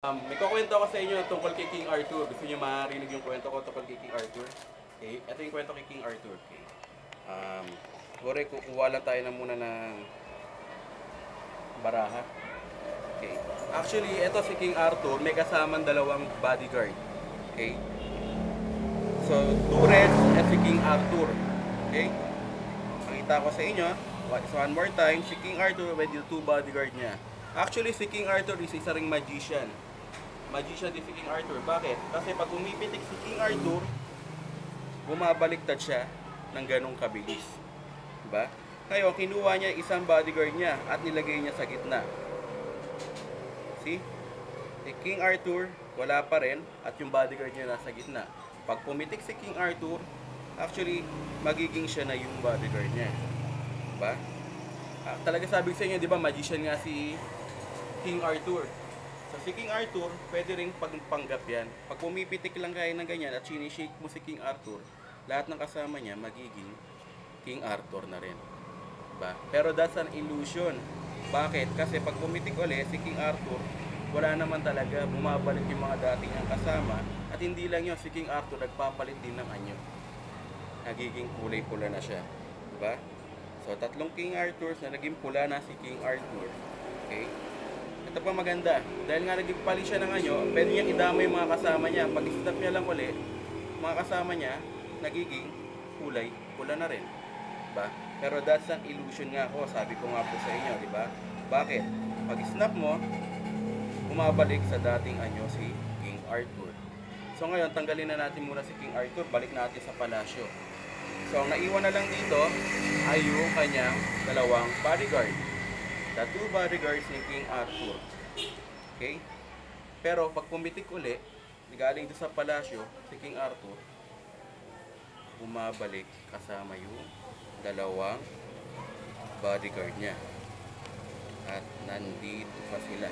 May kukwento ako sa inyo tungkol kay King Arthur. Gusto niyo marinig yung kwento ko tungkol kay King Arthur? Okay, ito yung kwento kay King Arthur. Okay. Siguro kukuha lang tayo na muna ng baraha. Okay. Actually, ito si King Arthur, may kasamang dalawang bodyguard. Okay. So, two reds at si King Arthur. Okay. Pakita ko sa inyo. One more time, si King Arthur with yung two bodyguard niya. Actually, si King Arthur is isa ring magician. Magician din si King Arthur. Bakit? Kasi pag umipitik si King Arthur, bumabaliktad siya ng ganong kabilis. Diba? Ngayon, kinuha niya isang bodyguard niya at nilagay niya sa gitna. See? Si King Arthur, wala pa rin at yung bodyguard niya nasa gitna. Pag pumitik si King Arthur, actually, magiging siya na yung bodyguard niya. Diba? Talaga sabi ko sa inyo, di ba, magician nga si King Arthur. So si King Arthur, pwede ring pagpanggap yan. Pag pumipitik lang kayo ng ganyan at sinishake mo si King Arthur, lahat ng kasama niya magiging King Arthur na rin. Diba? Pero that's an illusion. Bakit? Kasi pag pumitik ulit si King Arthur, wala naman talaga, bumabalik yung mga dating niyang kasama. At hindi lang yun, si King Arthur nagpapalit din ng anyo. Nagiging kulay pula na siya. Diba? So tatlong King Arthurs na naging pula na si King Arthur. Okay? Ito pa maganda. Dahil nga naging pali siya ng anyo, pwede niyang idamay yung mga kasama niya. Pag i-stop niya lang ulit, mga kasama niya, nagiging kulay, pula na rin. Diba? Pero that's an illusion nga ako. Sabi ko nga po sa inyo, diba? Bakit? Pag i-snap mo, bumabalik sa dating anyo si King Arthur. So ngayon, tanggalin na natin muna si King Arthur. Balik natin sa palasyo. So, ang naiwan na lang dito ay yung kanyang dalawang bodyguard. The two bodyguards ni King Arthur. Okay? Pero pag pumitik uli, galing doon sa palasyo, si King Arthur, bumabalik kasama yung dalawang bodyguard niya. At nandito pa sila.